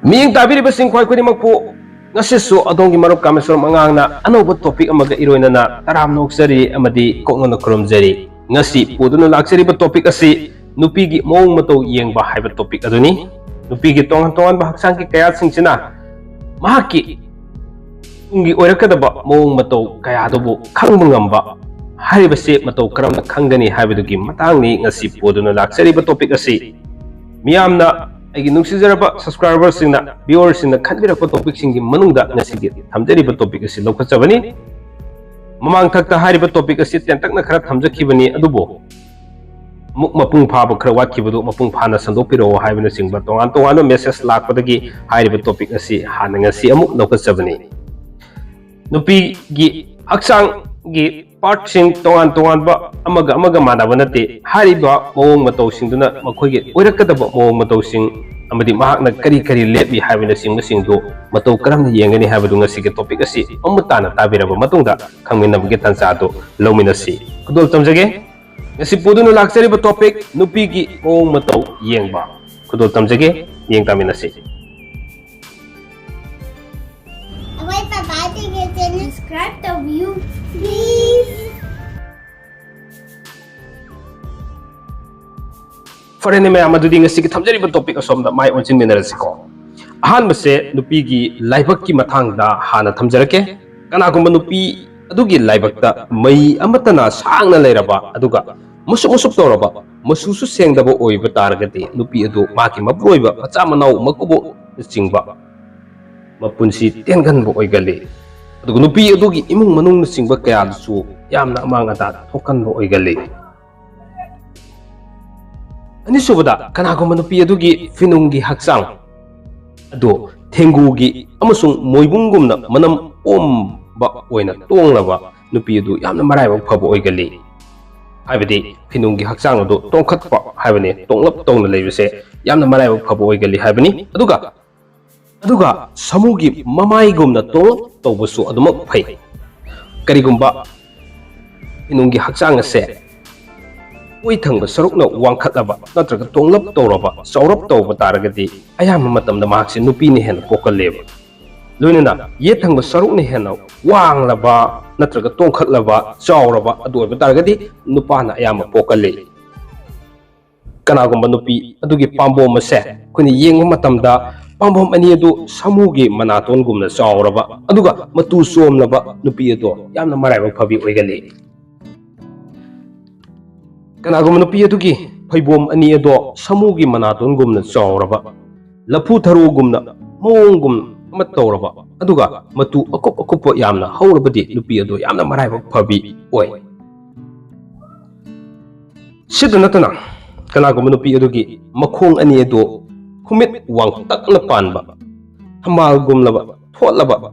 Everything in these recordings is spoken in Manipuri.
Miyang tabiribasing kway ko ni magpo ngasisu adongi marup kamesor mangangna anobo topic amaga iroina na taramno uksari amadi kokno kromjari ngasi puduno laksari ba topic asi nupigi Maong Matou yengba haiba topic aduni nupigi tongan ba Hakchang ki kaya singsina mahaki ungi oirakadaba Maong Matou kaya dobo khangmangamba haibase Matou karamna khangani haibadugi matangni ngasi puduno laksari ba topic asi miyamna I nungsizaraba subscribers singna viewers singna khanbirapa topic singi manungda ngasigi thamjariba topic asi lokachabani mamang thakta hariba topic asi tentakna khara thamjakhibani adubo muk mapung phaba khara watkibadu mapung phana sandopiro haibana singba tongan message lakpadagi hariba topic asi hana ngasi amuk lokachabani nupi gi Hakchang gi part sing tongan ba amaga manaba nate hariba Maong Matou singduna makhoigi oirakadaba Maong Matou sing amadi mahakna kari lepi haibina singdo Matou karamna yengani haibadu ngasi topic asi amutana tabiraba matungda khangminabagi tanjado lominasi kudol tamjage ngasi puduna laksariba topic nupigi Maong Matou yengba kudol tamjage yeng taminasi subscribe the view, please. For any man, Amadi ngasi thamjariba topic asomda mai onsin minerasiko. Ahan base nupigi laibak ki matangda hana thamjarake. Kanagumba nupi adugi laibakta mai amatana sangna leiraba aduga musuk toraba masusu sengdaba oiba taragati nupi adu maki mabroiba macha manau makubo chingba mapunsi tengan bo oigali. Adugo nupi adugi imung manung na singba kaya su yamna amang ata thokan bo oigali. Ani subada kanagumba nupi adugi finunggi Hakchang ado thengugi amasung moibunggumna manam ba oina tonglaba nupi adu yamna maraiba phaba oigali. Haibadi finunggi Hakchang ado tongkhatpa haibani tonglap tongna leibase yamna maraiba phaba oigali haibani aduga samugi mamaigumna tawbasu adumak phai karigumba finunggi Hakchang ase oi thangba sarukna wangkhatlaba natraga tonglap tawraba saurap tawba taragadi ayama matamda mahakse nupi ni hen pokaleba loinana ye thangba sarukna hen wanglaba natraga tongkhatlaba sauraba adoiba taragadi nupana ayama pokalle kanagumba nupi adugi pambom ase kuni yengba matamda pambom ani adu samugi manaton gumna sauraba aduga matu somlaba nupi adu yamna maraiba phabi oigali kanagumba nupi adugi phaibom ani adu samugi manaton gumna sauraba lapu tharu gumna Maong gum matawraba aduga matu akup yamna haurabadi nupi adu yamna maraiba phabi oi sidunatana kanagumba nupi adugi makhong ani adu kumit wang takna panba hamal gumlaba thotlaba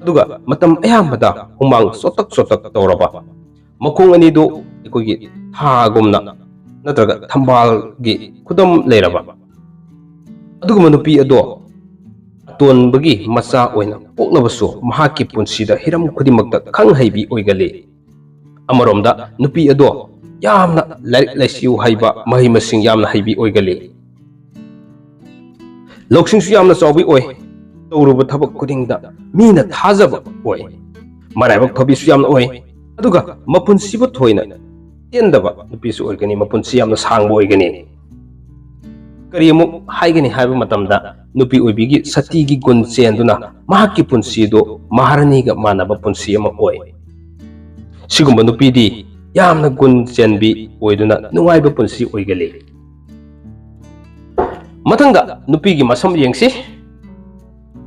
aduga matam ayambada humang sotak tawraba makong ani do ikogi tha gumna natraga thambal gi khudam leiraba aduga manupi ado aton bagi masa oina poknabasu mahaki punsida hiram khudimakta khanghaibi oigali amaromda nupi ado yamna laisiu haiba mahi masing yamna haibi oigali Loksingsu yamna chawbi oi tawruba thabak kudingda mina thajaba oi maraiba phabisu yamna oi aduga mapunsiba thoina tendaba nupisu oigani mapunsi yamna sangba oigani karimu haigani haiba matamda nupi oibigi satigi gun chenduna mahaki punsi do maharani ga manaba punsi ama oi sigumba nupidi yamna gun chenbi oiduna nungaiba punsi oigali matangda nupigi masam yengsi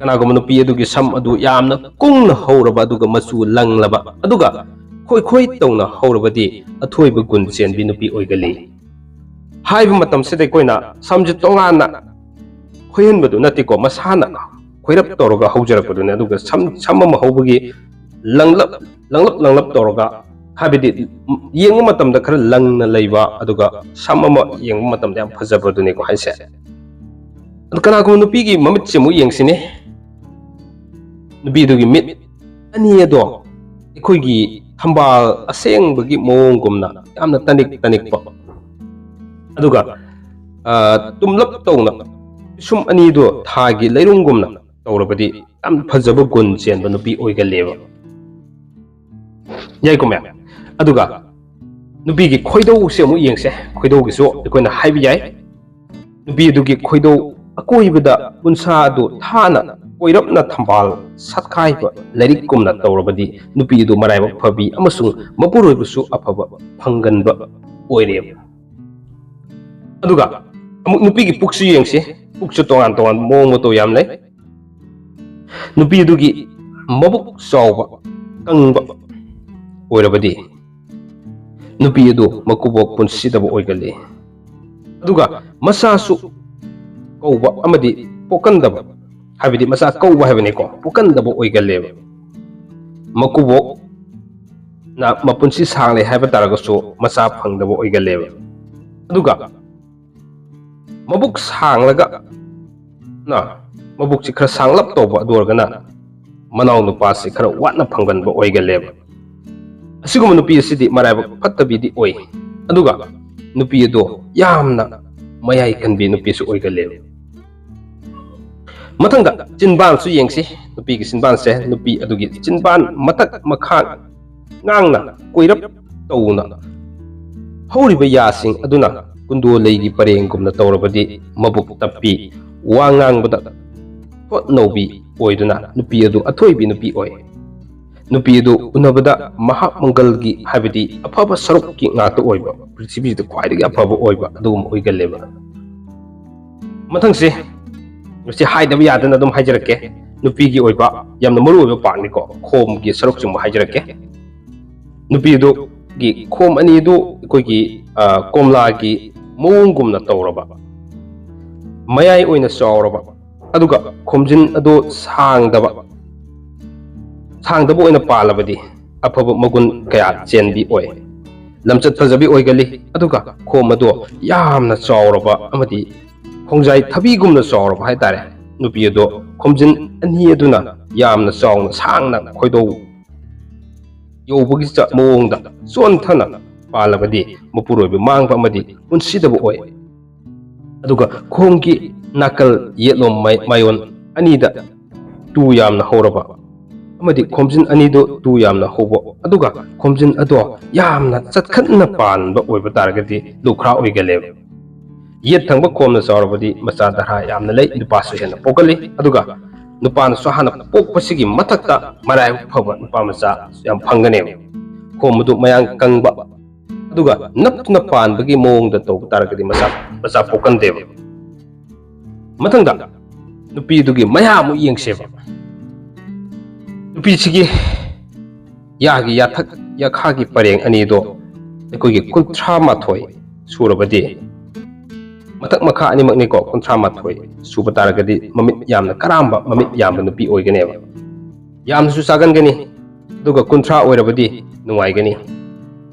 kanagumba nupi adugi sam adu yamna kungna hauraba aduga machu langlaba aduga khoi tawna haurabadi athoiba gun chenbi nupi oigali haiba matam sede koina samje tongana khoyenbadu natiko masana khoirap toroga haujarakpadune aduga samma haubagi langlap toroga habidi yengma matamda khara langna leiba aduga samma yengma matamda yam phajabadune ko haise kanagumba nupigi mamit semu yengsine nupi dugi mit ani ado ikoigi thambal asengbagi Maong gumna yamna tanik pa aduga tumlap tawna ꯄꯤꯁꯨꯝ ꯑꯅꯤꯗꯣ ꯊꯥꯒꯤ ꯂꯩꯔꯨꯝꯒꯨꯝꯅ ꯇꯧꯔꯕꯗꯤ ꯌꯥꯝ ꯐꯖꯕ ꯒꯨꯟ ꯆꯦꯟꯕ ꯅꯨꯄꯤ ꯑꯣꯏꯒꯜꯂꯦꯕ ꯌꯥꯏꯀꯣ ꯃꯌꯥꯝ ꯑꯗꯨꯒ ꯅꯨꯄꯤꯒꯤ ꯈꯣꯏꯗꯧꯁꯦ ꯑꯃꯨꯛ ꯌꯦꯡꯁꯦ ꯈꯣꯏꯗꯧꯒꯤꯁꯨ ꯑꯩꯈꯣꯏꯅ ꯍꯥꯏꯕ ꯌꯥꯏ ꯅꯨꯄꯤ ꯑꯗꯨꯒꯤ ꯈꯣꯏꯗꯧ ꯑꯀꯣꯏꯕꯗ ꯎꯟꯁꯥ ꯑꯗꯨ ꯊꯥꯅ ꯀꯣꯏꯔꯞꯅ ꯊꯝꯕꯥꯜ ꯁꯥꯠꯈꯥꯏꯕ ꯂꯥꯏꯔꯤꯛꯀꯨꯝꯅ ꯇꯧꯔꯕꯗꯤ ꯅꯨꯄꯤ ꯑꯗꯨ ꯃꯔꯥꯏꯕꯛ ꯐꯕꯤ ꯑꯃꯁꯨꯡ ꯃꯄꯨꯔꯣꯏꯕꯁꯨ ꯑꯐꯕ ꯐꯪꯒꯟꯕ ꯑꯣꯏꯔꯦꯕ ꯑꯗꯨꯒ ꯑꯃꯨꯛ ꯅꯨꯄꯤꯒꯤ ꯄꯨꯛꯁꯨ ꯌꯦꯡꯁꯤ ꯄꯨꯛꯁꯨ ꯇꯣꯉꯥꯟ ꯇꯣꯉꯥꯟꯕ ꯃꯑꯣꯡ ꯃꯇꯧ ꯌꯥꯝ ꯂꯩ ꯅꯨꯄꯤ ꯑꯗꯨꯒꯤ ꯃꯕꯨꯛ ꯆꯥꯎꯕ ꯀꯪꯕ ꯑꯣꯏꯔꯕꯗꯤ ꯅꯨꯄꯤ ꯑꯗꯨ ꯃꯀꯨꯕꯣꯛ ꯄꯨꯟꯁꯤꯗꯕ ꯑꯣꯏꯒꯜꯂꯤ ꯑꯗꯨꯒ ꯃꯆꯥꯁꯨ ꯀꯧꯕ ꯑꯃꯗꯤ ꯄꯣꯛꯀꯟꯗꯕ ꯍꯥꯏꯕꯗꯤ ꯃꯆꯥ ꯀꯧꯕ ꯍꯥꯏꯕꯅꯤꯀꯣ ꯄꯣꯛꯀꯟꯗꯕ ꯑꯣꯏꯒꯜꯂꯦꯕ ꯃꯀꯨꯕꯣꯛꯅ ꯃꯄꯨꯟꯁꯤ ꯁꯥꯡꯂꯦ ꯍꯥꯏꯕ ꯇꯥꯔꯒꯁꯨ ꯃꯆꯥ ꯐꯪꯗꯕ ꯑꯣꯏꯒꯜꯂꯦꯕ ꯑꯗꯨꯒ ꯃꯕꯨꯛ ꯁꯥꯡꯂꯒ ꯃꯕꯨꯛꯁꯤ ꯈꯔ ꯁꯥꯡꯂꯞ ꯇꯧꯕ ꯑꯗꯨ ꯑꯣꯏꯔꯒꯅ ꯃꯅꯥꯎ ꯅꯨꯄꯥꯁꯤ ꯈꯔ ꯋꯥꯠꯅ ꯐꯪꯒꯟꯕ ꯑꯣꯏꯒꯜꯂꯦꯕ ꯑꯁꯤꯒꯨꯝꯕ ꯅꯨꯄꯤ ꯑꯁꯤꯗꯤ ꯃꯔꯥꯏꯕꯛ ꯐꯠꯇꯕꯤꯗꯤ ꯑꯣꯏ ꯑꯗꯨꯒ ꯅꯨꯄꯤ ꯑꯗꯣ ꯌꯥꯝꯅ ꯃꯌꯥꯏ ꯀꯟꯕꯤ ꯅꯨꯄꯤꯁꯨ ꯑꯣꯏꯒꯜꯂꯦꯕ ꯃꯊꯪꯗ ꯆꯤꯟꯕꯥꯟꯁꯨ ꯌꯦꯡꯁꯤ ꯅꯨꯄꯤꯒꯤ ꯆꯤꯟꯕꯥꯟꯁꯦ ꯅꯨꯄꯤ ꯑꯗꯨꯒꯤ ꯆꯤꯟꯕꯥꯟ ꯃꯊꯛ ꯃꯈꯥ ꯉꯥꯡꯅ ꯀꯣꯏꯔꯞ ꯇꯧꯅ ꯍꯧꯔꯤꯕ ꯌꯥꯁꯤꯡ ꯑꯗꯨꯅ ꯀꯨꯟꯗꯣ ꯂꯩꯒꯤ ꯄꯔꯦꯡꯒꯨꯝꯅ ꯇꯧꯔꯕꯗꯤ ꯃꯕꯨꯛ ꯇꯞꯄꯤ ꯋꯥ ꯉꯥꯡꯕꯗ ꯊꯣꯠ ꯅꯧꯕꯤ ꯑꯣꯏꯗꯨꯅ ꯅꯨꯄꯤ ꯑꯗꯨ ꯑꯊꯣꯏꯕꯤ ꯅꯨꯄꯤ ꯑꯣꯏ ꯅꯨꯄꯤ ꯑꯗꯨ ꯎꯅꯕꯗ ꯃꯍꯥꯛ ꯃꯪꯒꯜꯒꯤ ꯍꯥꯏꯕꯗꯤ ꯑꯐꯕ ꯁꯔꯨꯛꯀꯤ ꯉꯥꯛꯇ ꯑꯣꯏꯕ ꯄ꯭ꯔꯤꯊꯤꯕꯤꯁꯤꯗ ꯈ꯭ꯋꯥꯏꯗꯒꯤ ꯑꯐꯕ ꯑꯣꯏꯕ ꯑꯗꯨꯒꯨꯝꯕ ꯑꯣꯏꯒꯜꯂꯦꯕ ꯃꯊꯪꯁꯤ ꯃꯁꯤ ꯍꯥꯏꯗꯕ ꯌꯥꯗꯅ ꯑꯗꯨꯝ ꯍꯥꯏꯖꯔꯛꯀꯦ ꯅꯨꯄꯤꯒꯤ ꯑꯣꯏꯕ ꯌꯥꯝꯅ ꯃꯔꯨꯑꯣꯏꯕ ꯄꯥꯔꯠꯅꯤꯀꯣ ꯈꯣꯝꯒꯤ ꯁꯔꯨꯛꯁꯤꯡꯕ ꯍꯥꯏꯖꯔꯛꯀꯦ ꯅꯨꯄꯤ ꯑꯗꯨꯒꯤ ꯈꯣꯝ ꯑꯅꯤ ꯑꯗꯨ ꯑꯩꯈꯣꯏꯒꯤ ꯀꯣꯝꯂꯥꯒꯤ ꯃꯑꯣꯡꯒꯨꯝꯅ ꯇꯧꯔꯕ ꯃꯌꯥꯏ ꯑꯣꯏꯅ ꯆꯥꯎꯔꯕ ꯑꯗꯨꯒ ꯈꯣꯝꯖꯤꯟ ꯑꯗꯨ ꯁꯥꯡꯗꯕ ꯑꯣꯏꯅ ꯄꯥꯜꯂꯕꯗꯤ ꯑꯐꯕ ꯃꯒꯨꯟ ꯀꯌꯥ ꯆꯦꯟꯕꯤ ꯑꯣꯏ ꯂꯝꯆꯠ ꯐꯖꯕꯤ ꯑꯣꯏꯒꯜꯂꯤ ꯑꯗꯨꯒ ꯈꯣꯝ ꯑꯗꯣ ꯌꯥꯝꯅ ꯆꯥꯎꯔꯕ ꯑꯃꯗꯤ ꯈꯣꯡꯖꯥꯏ ꯊꯕꯤꯒꯨꯝꯅ ꯆꯥꯎꯔꯕ ꯍꯥꯏꯇꯥꯔꯦ ꯅꯨꯄꯤ ꯑꯗꯣ ꯈꯣꯝꯖꯤꯟ ꯑꯅꯤ ꯑꯗꯨꯅ ꯌꯥꯝꯅ ꯆꯥꯎꯅ ꯁꯥꯡꯅ ꯈꯣꯏꯗꯧ ꯌꯧꯕꯒꯤ ꯃꯑꯣꯡꯗ ꯆꯣꯟꯊꯅ ꯄꯥꯜꯂꯕꯗꯤ ꯃꯄꯨꯔꯣꯏꯕ ꯃꯥꯡꯕ ꯑꯃꯗꯤ ꯄꯨꯟꯁꯤꯗꯕ ꯑꯣꯏ ꯑꯗꯨꯒ ꯈꯣꯡꯒꯤ ꯅꯥꯀꯜ ꯌꯦꯠꯂꯣꯝ ꯃꯥꯌꯣꯟ ꯑꯅꯤꯗ ꯇꯨ ꯌꯥꯝꯅ ꯍꯧꯔꯕ ꯑꯃꯗꯤ ꯈꯣꯝꯖꯤꯟ ꯑꯅꯤꯗꯨ ꯇꯨ ꯌꯥꯝꯅ ꯍꯧꯕ ꯑꯗꯨꯒ ꯈꯣꯝꯖꯤꯟ ꯑꯗꯣ ꯌꯥꯝꯅ ꯆꯠꯈꯠꯅ ꯄꯥꯟꯕ ꯑꯣꯏꯕ ꯇꯥꯔꯒꯗꯤ ꯂꯨꯈ꯭ꯔꯥ ꯑꯣꯏꯒꯜꯂꯦꯕ ꯌꯦꯠ ꯊꯪꯕ ꯈꯣꯝꯅ ꯆꯥꯎꯔꯕꯗꯤ ꯃꯆꯥ ꯙꯔꯥ ꯌꯥꯝꯅ ꯂꯩ ꯅꯨꯄꯥꯁꯨ ꯍꯦꯟꯅ ꯄꯣꯛꯀꯜꯂꯤ ꯑꯗꯨꯒ ꯅꯨꯄꯥꯅꯁꯨ ꯍꯥꯟꯅ ꯄꯣꯛꯄꯁꯤꯒꯤ ꯃꯊꯛꯇ ꯃꯔꯥꯏꯕꯛ ꯐꯕ ꯅꯨꯄꯥ ꯃꯆꯥ ꯌꯥꯝ ꯐꯪꯒꯅꯦꯕ ꯈꯣꯝ ꯑꯗꯨ ꯃꯌꯥꯡ ꯀꯪꯕ ꯑꯗꯨꯒ ꯅꯞꯇꯨꯅ ꯄꯥꯟꯕꯒꯤ ꯃꯑꯣꯡꯗ ꯇꯧꯕ ꯇꯥꯔꯒꯗꯤ ꯃꯆꯥ ꯄꯣꯛꯀꯟꯗꯦꯕ ꯃꯊꯪꯗ ꯅꯨꯄꯤꯗꯨꯒꯤ ꯃꯌꯥ ꯑꯃꯨꯛ ꯌꯦꯡꯁꯦꯕ ꯅꯨꯄꯤꯁꯤꯒꯤ ꯌꯥꯒꯤ ꯌꯥꯊꯛ ꯌꯥꯈꯥꯒꯤ ꯄꯔꯦꯡ ꯑꯅꯤꯗꯣ ꯑꯩꯈꯣꯏꯒꯤ 38 ꯁꯨꯔꯕꯗꯤ ꯃꯊꯛ ꯃꯈꯥ ꯑꯅꯤꯃꯛꯅꯤꯀꯣ 38 ꯁꯨꯕ ꯇꯥꯔꯒꯗꯤ ꯃꯃꯤꯠ ꯌꯥꯝꯅ ꯀꯔꯥꯝꯕ ꯃꯃꯤꯠ ꯌꯥꯝꯕ ꯅꯨꯄꯤ ꯑꯣꯏꯒꯅꯦꯕ ꯌꯥꯝꯅꯁꯨ ꯆꯥꯒꯟꯒꯅꯤ ꯑꯗꯨꯒ 30 ꯑꯣꯏꯔꯕꯗꯤ ꯅꯨꯡꯉꯥꯏꯒꯅꯤ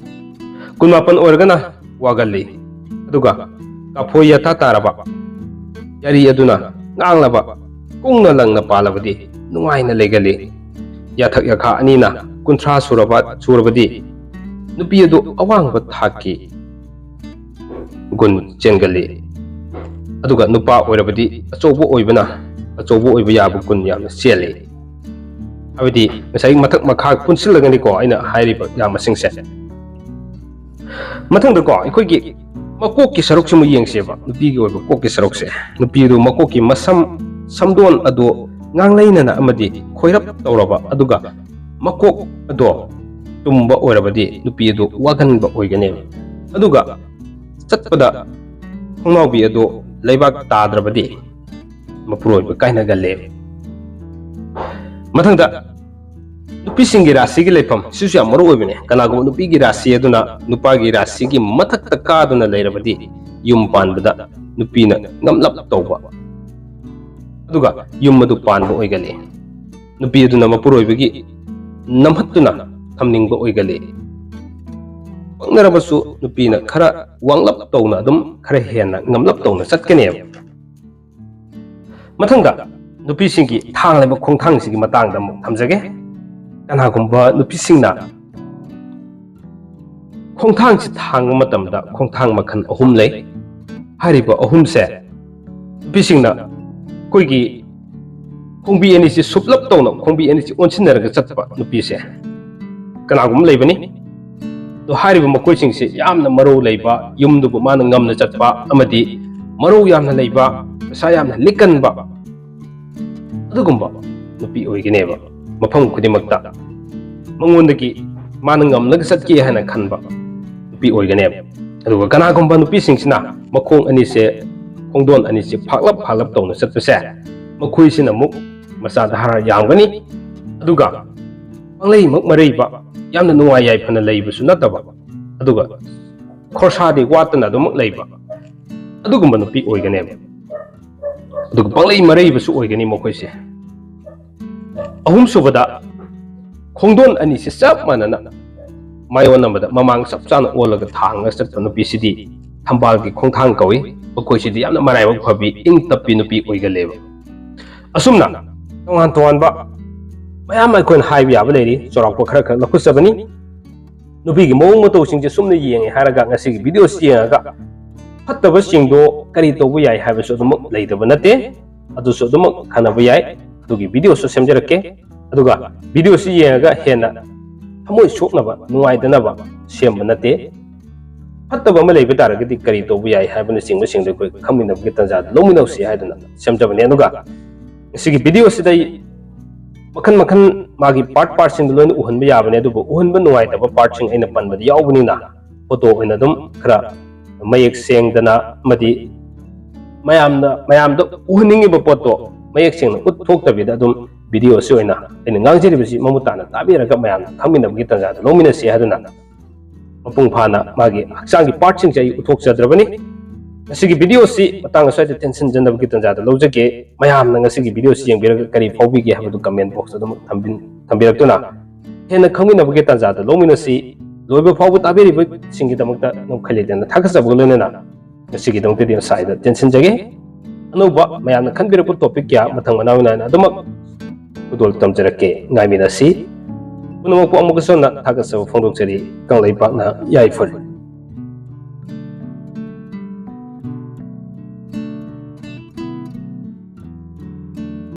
19 ꯑꯣꯏꯔꯒꯅ ꯋꯥꯒꯜꯂꯤ ꯑꯗꯨꯒ ꯀꯥꯐꯣꯏ ꯌꯥꯊꯥ ꯇꯥꯔꯕ ꯌꯥꯔꯤ ꯑꯗꯨꯅ ꯉꯥꯡꯂꯕ ꯀꯨꯡꯅ ꯂꯪꯅ ꯄꯥꯜꯂꯕꯗꯤ ꯅꯨꯡꯉꯥꯏꯅ ꯂꯩꯒꯜꯂꯤ ꯌꯥꯊꯛ ꯌꯥꯈꯥ ꯑꯅꯤꯅ 30 ꯁꯨꯔꯕꯗꯤ ꯅꯨꯄꯤ ꯑꯗꯨ ꯑꯋꯥꯡꯕ ꯊꯥꯛꯀꯤ ꯒꯨꯟ ꯆꯦꯟꯒꯜꯂꯤ ꯑꯗꯨꯒ ꯅꯨꯄꯥ ꯑꯣꯏꯔꯕꯗꯤ ꯑꯆꯧꯕ ꯑꯣꯏꯕ ꯌꯥꯕ ꯒꯨꯟ ꯌꯥꯝꯅ ꯆꯦꯜꯂꯤ ꯍꯥꯏꯕꯗꯤ ꯉꯁꯥꯏ ꯃꯊꯛ ꯃꯈꯥ ꯄꯨꯟꯁꯤꯜꯂꯒꯅꯤꯀꯣ ꯑꯩꯅ ꯍꯥꯏꯔꯤꯕ ꯌꯥꯝ ꯃꯁꯤꯡꯁꯦ ꯃꯊꯪꯗꯀꯣ ꯑꯩꯈꯣꯏꯒꯤ ꯃꯀꯣꯛꯀꯤ ꯁꯔꯨꯛꯁꯤꯃꯨꯛ ꯌꯦꯡꯁꯦꯕ ꯅꯨꯄꯤꯒꯤ ꯑꯣꯏꯕ ꯀꯣꯛꯀꯤ ꯁꯔꯨꯛꯁꯦ ꯅꯨꯄꯤꯗꯨ ꯃꯀꯣꯛꯀꯤ ꯁꯝꯗꯣꯟ ꯑꯗꯨ ꯉꯥꯡꯂꯩꯅꯅ ꯑꯃꯗꯤ ꯈꯣꯏꯔꯞ ꯇꯧꯔꯕ ꯑꯗꯨꯒ ꯃꯀꯣꯛ ꯑꯗꯣ ꯇꯨꯝꯕ ꯑꯣꯏꯔꯕꯗꯤ ꯅꯨꯄꯤ ꯑꯗꯨ ꯋꯥꯒꯟꯕ ꯑꯣꯏꯒꯅꯦꯕ ꯑꯗꯨꯒ ꯆꯠꯄꯗ ꯈꯣꯡꯅꯥꯎꯕꯤ ꯑꯗꯨ ꯂꯩꯕꯥꯛ ꯇꯥꯗ꯭ꯔꯕꯗꯤ ꯃꯄꯨꯔꯣꯏꯕ ꯀꯥꯏꯅꯒꯜꯂꯦꯕ ꯃꯊꯪꯗ ꯅꯨꯄꯤꯁꯤꯡꯒꯤ ꯔꯥꯁꯤꯒꯤ ꯂꯩꯐꯝ ꯁꯤꯁꯨ ꯌꯥꯝ ꯃꯔꯨ ꯑꯣꯏꯕꯅꯦ ꯀꯅꯥꯒꯨꯝꯕ ꯅꯨꯄꯤꯒꯤ ꯔꯥꯁꯤ ꯑꯗꯨꯅ ꯅꯨꯄꯥꯒꯤ ꯔꯥꯁꯤꯒꯤ ꯃꯊꯛꯇ ꯀꯥꯗꯨꯅ ꯂꯩꯔꯕꯗꯤ ꯌꯨꯝ ꯄꯥꯟꯕꯗ ꯅꯨꯄꯤꯅ ꯉꯝꯂꯞ ꯇꯧꯕ ꯑꯗꯨꯒ ꯌꯨꯝ ꯑꯗꯨ ꯄꯥꯟꯕ ꯑꯣꯏꯒꯜꯂꯤ ꯅꯨꯄꯤ ꯑꯗꯨꯅ ꯃꯄꯨꯔꯣꯏꯕꯒꯤ ꯅꯝꯍꯠꯇꯨꯅ ꯊꯝꯅꯤꯡꯕ ꯑꯣꯏꯒꯜꯂꯤ ꯄꯛꯅꯔꯕꯁꯨ ꯅꯨꯄꯤꯅ ꯈꯔ ꯋꯥꯡꯂꯞ ꯇꯧꯅ ꯑꯗꯨꯝ ꯈꯔ ꯍꯦꯟꯅ ꯉꯝꯂꯞ ꯇꯧꯅ ꯆꯠꯀꯅꯦꯕ ꯃꯊꯪꯗ ꯅꯨꯄꯤꯁꯤꯡꯒꯤ ꯊꯥꯡꯂꯤꯕ ꯈꯣꯡꯊꯥꯡꯁꯤꯒꯤ ꯃꯇꯥꯡꯗ ꯑꯃꯨꯛ ꯊꯝꯖꯒꯦ ꯀꯅꯥꯒꯨꯝꯕ ꯅꯨꯄꯤꯁꯤꯡꯅ ꯈꯣꯡꯊꯥꯡꯁꯤ ꯊꯥꯡꯕ ꯃꯇꯝꯗ ꯈꯣꯡꯊꯥꯡ ꯃꯈꯜ 3 ꯂꯩ ꯍꯥꯏꯔꯤꯕ 3ꯁꯦ ꯅꯨꯄꯤꯁꯤꯡꯅ ꯑꯩꯈꯣꯏꯒꯤ ꯈꯣꯡꯕꯤ ꯑꯅꯤꯁꯤ ꯁꯨꯞꯂꯞ ꯇꯧꯅ ꯈꯣꯡꯕꯤ ꯑꯅꯤꯁꯤ ꯑꯣꯟꯁꯤꯟꯅꯔꯒ ꯆꯠꯄ ꯅꯨꯄꯤꯁꯦ ꯀꯅꯥꯒꯨꯝꯕ ꯂꯩꯕꯅꯤ ꯑꯗꯣ ꯍꯥꯏꯔꯤꯕ ꯃꯈꯣꯏꯁꯤꯡꯁꯦ ꯌꯥꯝꯅ ꯃꯔꯧ ꯂꯩꯕ ꯌꯨꯝꯗꯨꯕꯨ ꯃꯥꯅ ꯉꯝꯅ ꯆꯠꯄ ꯑꯃꯗꯤ ꯃꯔꯧ ꯌꯥꯝꯅ ꯂꯩꯕ ꯄꯩꯁꯥ ꯌꯥꯝꯅ ꯂꯤꯛꯀꯟꯕ ꯑꯗꯨꯒꯨꯝꯕ ꯅꯨꯄꯤ ꯑꯣꯏꯒꯅꯦꯕ ꯃꯐꯝ ꯈꯨꯗꯤꯡꯃꯛꯇ ꯃꯉꯣꯟꯗꯒꯤ ꯃꯥꯅ ꯉꯝꯂꯒ ꯆꯠꯀꯦ ꯍꯥꯏꯅ ꯈꯟꯕ ꯅꯨꯄꯤ ꯑꯣꯏꯒꯅꯦꯕ ꯑꯗꯨꯒ ꯀꯅꯥꯒꯨꯝꯕ ꯅꯨꯄꯤꯁꯤꯡꯁꯤꯅ ꯃꯈꯣꯡ ꯑꯅꯤꯁꯦ ꯈꯣꯡꯗꯣꯟ ꯑꯅꯤꯁꯦ ꯐꯥꯛꯂꯞ ꯇꯧꯅ ꯆꯠꯄꯁꯦ ꯃꯈꯣꯏꯁꯤꯅ ꯑꯃꯨꯛ ꯃꯆꯥꯗ ꯍꯥꯔ ꯌꯥꯝꯒꯅꯤ ꯑꯗꯨꯒ ꯄꯪꯂꯩꯃꯛ ꯃꯔꯩꯕ ꯌꯥꯝꯅ ꯅꯨꯡꯉꯥꯏ ꯌꯥꯏꯐꯅ ꯂꯩꯕꯁꯨ ꯅꯠꯇꯕ ꯑꯗꯨꯒ ꯈꯣꯔꯁꯥꯗꯤ ꯋꯥꯠꯇꯅ ꯑꯗꯨꯃꯛ ꯂꯩꯕ ꯑꯗꯨꯒꯨꯝꯕ ꯅꯨꯄꯤ ꯑꯣꯏꯒꯅꯦꯕ ꯑꯗꯨꯒ ꯄꯪꯂꯩ ꯃꯔꯩꯕꯁꯨ ꯑꯣꯏꯒꯅꯤ ꯃꯈꯣꯏꯁꯦ ꯑꯍꯨꯝꯁꯨꯕꯗ ꯈꯣꯡꯗꯣꯟ ꯑꯅꯤꯁꯦ ꯆꯞ ꯃꯥꯟꯅꯅ ꯃꯥꯌꯣꯟꯅꯕꯗ ꯃꯃꯥꯡ ꯆꯞ ꯆꯥꯅ ꯑꯣꯜꯂꯒ ꯊꯥꯡꯉꯒ ꯆꯠꯄ ꯅꯨꯄꯤꯁꯤꯗꯤ ꯊꯝꯕꯥꯜꯒꯤ ꯈꯣꯡꯊꯥꯡ ꯀꯧꯏ ꯃꯈꯣꯏꯁꯤꯗꯤ ꯌꯥꯝꯅ ꯃꯔꯥꯏꯕꯛ ꯐꯕꯤ ꯏꯪ ꯇꯞꯄꯤ ꯅꯨꯄꯤ ꯑꯣꯏꯒꯜꯂꯦꯕ ꯑꯁꯨꯝꯅ ꯇꯣꯉꯥꯟ ꯇꯣꯉꯥꯟꯕ ꯃꯌꯥꯝ ꯑꯩꯈꯣꯏꯅ ꯍꯥꯏꯕ ꯌꯥꯕ ꯂꯩꯔꯤ ꯆꯥꯎꯔꯥꯛꯄ ꯈꯔ ꯂꯧꯈꯠꯆꯕꯅꯤ ꯅꯨꯄꯤꯒꯤ ꯃꯑꯣꯡ ꯃꯇꯧꯁꯤꯡꯁꯦ ꯁꯨꯝꯅ ꯌꯦꯡꯉꯦ ꯍꯥꯏꯔꯒ ꯉꯁꯤꯒꯤ ꯚꯤꯗꯤꯑꯣꯁꯤ ꯌꯦꯡꯉꯒ ꯐꯠꯇꯕꯁꯤꯡꯗꯣ ꯀꯔꯤ ꯇꯧꯕ ꯌꯥꯏ ꯍꯥꯏꯕꯁꯨ ꯑꯗꯨꯃꯛ ꯂꯩꯇꯕ ꯅꯠꯇꯦ ꯑꯗꯨꯁꯨ ꯑꯗꯨꯃꯛ ꯈꯟꯅꯕ ꯌꯥꯏ ꯑꯗꯨꯒꯤ ꯚꯤꯗꯤꯑꯣꯁꯨ ꯁꯦꯝꯖꯔꯛꯀꯦ ꯑꯗꯨꯒ ꯚꯤꯗꯤꯑꯣꯁꯤ ꯌꯦꯡꯉꯒ ꯍꯦꯟꯅ ꯊꯃꯣꯏ ꯁꯣꯛꯅꯕ ꯅꯨꯡꯉꯥꯏꯗꯅꯕ ꯁꯦꯝꯕ ꯅꯠꯇꯦ ꯐꯠꯇꯕ ꯑꯃ ꯂꯩꯕ ꯇꯥꯔꯒꯗꯤ ꯀꯔꯤ ꯇꯧꯕ ꯌꯥꯏ ꯍꯥꯏꯕꯅꯆꯤꯡꯕꯁꯤꯡꯗꯣ ꯑꯩꯈꯣই ꯈꯪꯃꯤꯟꯅꯕꯒꯤ ꯇꯥꯟꯖꯥꯗ ꯂꯧꯃꯤꯟꯅꯁꯤ ꯍꯥꯏꯗꯨꯅ ꯁꯦꯝꯖꯕꯅꯤ ꯑꯗꯨꯒ ꯉꯁꯤꯒꯤ ꯚꯤꯗꯤꯑꯣꯁꯤꯗ ꯃꯈꯟ ꯃꯥꯒꯤ ꯄꯥꯔꯠꯁꯤꯡꯗꯣ ꯂꯣꯏꯅ ꯎꯍꯟꯕ ꯌꯥꯕꯅꯤ ꯑꯗꯨꯕꯨ ꯎꯍꯟꯕ ꯅꯨꯡꯉꯥꯏꯇꯕ ꯄꯥꯔꯠꯁꯤꯡ ꯑꯩꯅ ꯄꯟꯕꯗ ꯌꯥꯎꯕꯅꯤꯅ ꯐꯣꯇꯣ ꯑꯣꯏꯅ ꯑꯗꯨꯝ ꯈꯔ ꯃꯌꯦꯛ ꯁꯦꯡꯗꯅ ꯑꯃꯗꯤ ꯃꯌꯥꯝꯗ ꯎꯍꯟꯅꯤꯡꯉꯤꯕ ꯄꯣꯠꯇꯣ ꯃꯌꯦꯛ ꯁꯦꯡꯅ ꯎꯠꯊꯣꯛꯇꯕꯤꯗ ꯑꯗꯨꯝ ꯚꯤꯗꯤꯑꯣꯁꯤ ꯑꯣꯏꯅ ꯑꯩꯅ ꯉꯥꯡꯖꯔꯤꯕꯁꯤ ꯃꯃꯨꯠ ꯇꯥꯅ ꯇꯥꯕꯤꯔꯒ ꯃꯌꯥꯝꯅ ꯈꯪꯃꯤꯟꯅꯕꯒꯤ ꯇꯥꯟꯖꯥꯗ ꯂꯧꯃꯤꯟꯅꯁꯤ ꯍꯥꯏꯗꯨꯅ ꯃꯄꯨꯡ ꯐꯥꯅ ꯃꯥꯒꯤ ꯍꯛꯆꯥꯡꯒꯤ ꯄꯥꯔꯠꯁꯤꯡꯁꯦ ꯑꯩ ꯎꯠꯊꯣꯛꯆꯗ꯭ꯔꯕꯅꯤ ꯉꯁꯤꯒꯤ ꯚꯤꯗꯤꯑꯣꯁꯤ ꯃꯇꯥꯡ ꯑꯁ꯭ꯋꯥꯏꯗ ꯇꯦꯟꯁꯤꯟꯖꯅꯕꯒꯤ ꯇꯥꯟꯖꯥꯗ ꯂꯧꯖꯒꯦ ꯃꯌꯥꯝꯅ ꯉꯁꯤꯒꯤ ꯚꯤꯗꯤꯑꯣꯁꯤ ꯌꯦꯡꯕꯤꯔꯒ ꯀꯔꯤ ꯐꯥꯎꯕꯤꯒꯦ ꯍꯥꯏꯕꯗꯨ ꯀꯃꯦꯟ ꯕꯣꯛꯁꯇ ꯑꯗꯨꯝ ꯊꯝꯕꯤꯔꯛꯇꯨꯅ ꯍꯦꯟꯅ ꯈꯪꯃꯤꯟꯅꯕꯒꯤ ꯇꯥꯟꯖꯥꯗ ꯂꯧꯃꯤꯟꯅꯁꯤ ꯂꯣꯏꯕ ꯐꯥꯎꯕ ꯇꯥꯕꯤꯔꯤꯕꯁꯤꯡꯒꯤꯗꯃꯛꯇ ꯉꯝꯈꯩ ꯂꯩꯇꯅ ꯊꯥꯒꯠꯆꯕꯒ ꯂꯣꯏꯅꯅ ꯉꯁꯤꯒꯤꯗꯃꯛꯇꯗꯤ ꯉꯁꯥꯏꯗ ꯇꯦꯟꯁꯤꯟꯖꯒꯦ ꯑꯅꯧꯕ ꯃꯌꯥꯝꯅ ꯈꯟꯕꯤꯔꯛꯄ ꯇꯣꯄꯤꯛ ꯀꯌꯥ ꯃꯊꯪ ꯃꯅꯥꯎ ꯅꯥꯏꯅ ꯑꯗꯨꯃꯛ ꯈꯨꯗꯣꯜ ꯇꯝꯖꯔꯛꯀꯦ ꯉꯥꯏꯃꯤꯟꯅꯁꯤ ꯄꯨꯝꯅꯃꯛꯄꯨ ꯑꯃꯨꯛꯀꯁꯨ ꯊꯥꯒꯠꯆꯕ ꯐꯣꯡꯗꯣꯛꯆꯔꯤ ꯀꯪꯂꯩꯄꯥꯛꯅ ꯌꯥꯏꯐꯔꯤ